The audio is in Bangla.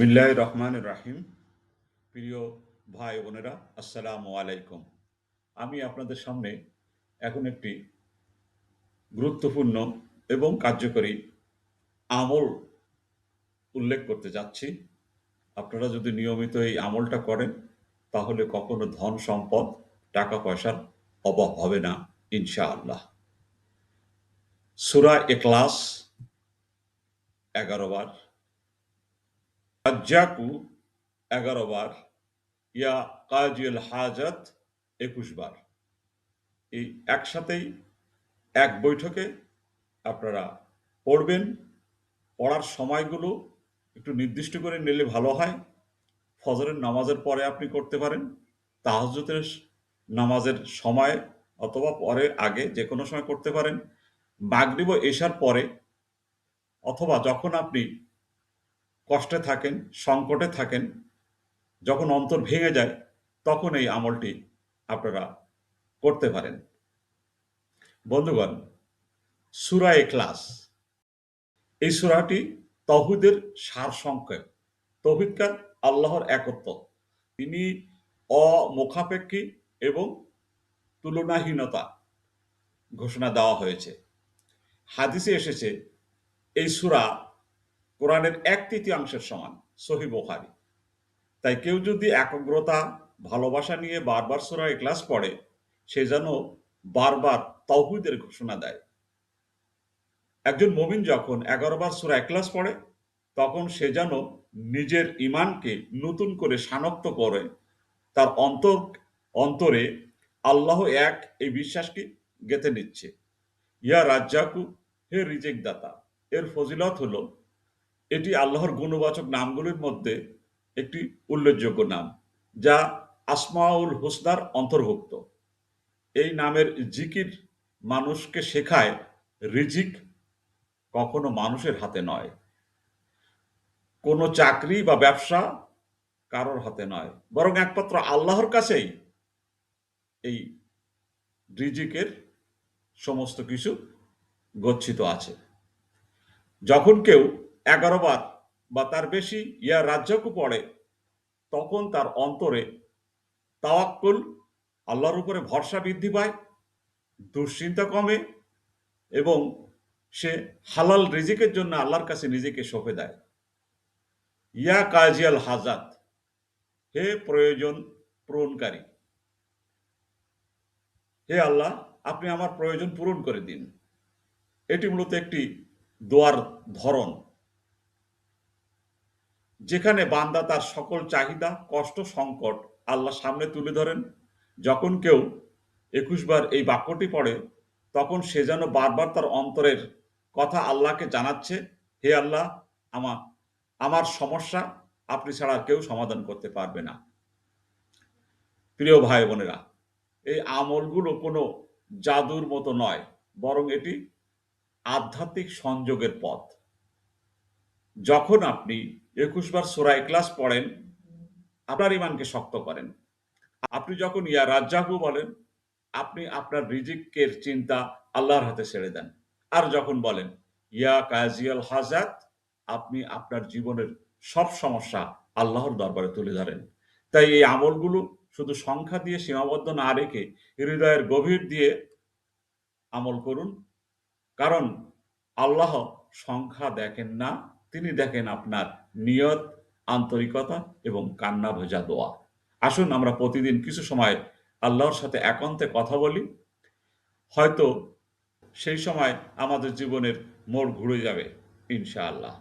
বিসমিল্লাহির রহমানির রাহিম। প্রিয় ভাই বোনেরা, আসসালামু আলাইকুম। আমি আপনাদের সামনে এখন একটি গুরুত্বপূর্ণ এবং কার্যকরী আমল উল্লেখ করতে যাচ্ছি। আপনারা যদি নিয়মিত এই আমলটা করেন তাহলে কখনো ধন সম্পদ টাকা পয়সার অভাব হবে না ইনশাআল্লাহ। সূরা ইখলাস ১১ বার, রাজ্জাকু ১১ বার, ইয়া কাজিল হাজাত ২১ বার। এই একসাথেই এক বৈঠকে আপনারা পড়বেন। পড়ার সময়গুলো একটু নির্দিষ্ট করে নিলে ভালো হয়। ফজরের নামাজের পরে আপনি করতে পারেন, তাহাজ্জুদের নামাজের সময় অথবা পরে আগে যেকোনো সময় করতে পারেন, মাগরিব ও এশার পরে, অথবা যখন আপনি কষ্টে থাকেন, সংকটে থাকেন, যখন অন্তর ভেঙে যায় তখন এই আমলটি আপনারা করতে পারেন। বন্ধুগণ, সূরা ইখলাস এই সূরাটি তাওহীদের সারসংক্ষেপ। তৌহিদকার আল্লাহর একত্ব, তিনি অমুখাপেক্ষী এবং তুলনাহীনতা ঘোষণা দেওয়া হয়েছে। হাদিসে এসেছে এই সূরা কোরআনের 1/3 সমান, সহিহ বুখারী। তাই কেউ যদি একাগ্রতা ভালোবাসা নিয়ে বারবার সূরা ইখলাস পড়ে, সে যেন বারবার তাওহীদের ঘোষণা দেয়। একজন মুমিন যখন ১১ বার সূরা ইখলাস পড়ে তখন সে যেন নিজের ঈমানকে নতুন করে শানক্ত করে তার অন্তরে আল্লাহ এক এই বিশ্বাসকে গেঁথে নিচ্ছে। ইয়া রাজ্জাকু, হে রিজিক দাতা। এর ফজিলত হলো এটি আল্লাহর গুণবাচক নামগুলির মধ্যে একটি উল্লেখযোগ্য নাম, যা আসমাউল হুসনার অন্তর্ভুক্ত। এই নামের জিকির মানুষকে শেখায় রিজিক কখনো মানুষের হাতে নয়, কোনো চাকরি বা ব্যবসা কারোর হাতে নয়, বরং একমাত্র আল্লাহর কাছেই এই রিজিকের সমস্ত কিছু গচ্ছিত আছে। যখন কেউ ১১ বার বা তার বেশি ইয়া রাজ্জাকু পড়ে তখন তার অন্তরে তাওয়াক্কুল, আল্লাহর উপরে ভরসা বৃদ্ধি পায়, দুশ্চিন্তা কমে এবং সে হালাল রিজিকের জন্য আল্লাহর কাছে নিজেকে সঁপে দেয়। ইয়া কাজিয়াল হাজাত, হে প্রয়োজন পূরণকারী। হে আল্লাহ, আপনি আমার প্রয়োজন পূরণ করে দিন। এটি মূলত একটি দোয়ার ধরন, যেখানে বান্দা তার সকল চাহিদা, কষ্ট, সংকট আল্লাহর সামনে তুলে ধরেন। যখন কেউ ২১ বার এই বাক্যটি পড়ে তখন সে যেন বারবার তার অন্তরের কথা আল্লাহকে জানাচ্ছে, হে আল্লাহ, আমা আমার সমস্যা আপনি ছাড়া আর কেউ সমাধান করতে পারবে না। প্রিয় ভাই বোনেরা, এই আমলগুলো কোনো জাদুর মতো নয়, বরং এটি আধ্যাত্মিক সংযোগের পথ। যখন আপনি ২১ বার সূরা ইখলাস পড়েন, আপনার ঈমানকে শক্ত করেন। আপনি যখন ইয়া রাজ্জাকু বলেন, আপনি আপনার রিজিকের চিন্তা আল্লাহর হাতে ছেড়ে দেন। আর যখন বলেন ইয়া কাজিয়াল হাজাত, আপনি আপনার জীবনের সব সমস্যা আল্লাহর দরবারে তুলে ধরেন। তাই এই আমলগুলো শুধু সংখ্যা দিয়ে সীমাবদ্ধ না রেখে হৃদয়ের গভীর দিয়ে আমল করুন। কারণ আল্লাহ সংখ্যা দেখেন না, তিনি দেখেন আপনার নিয়ত, আন্তরিকতা এবং কান্না ভেজা দোয়া। আসুন আমরা প্রতিদিন কিছু সময় আল্লাহর সাথে একান্তে কথা বলি। হয়তো সেই সময় আমাদের জীবনের মোড় ঘুরে যাবে ইনশাআল্লাহ।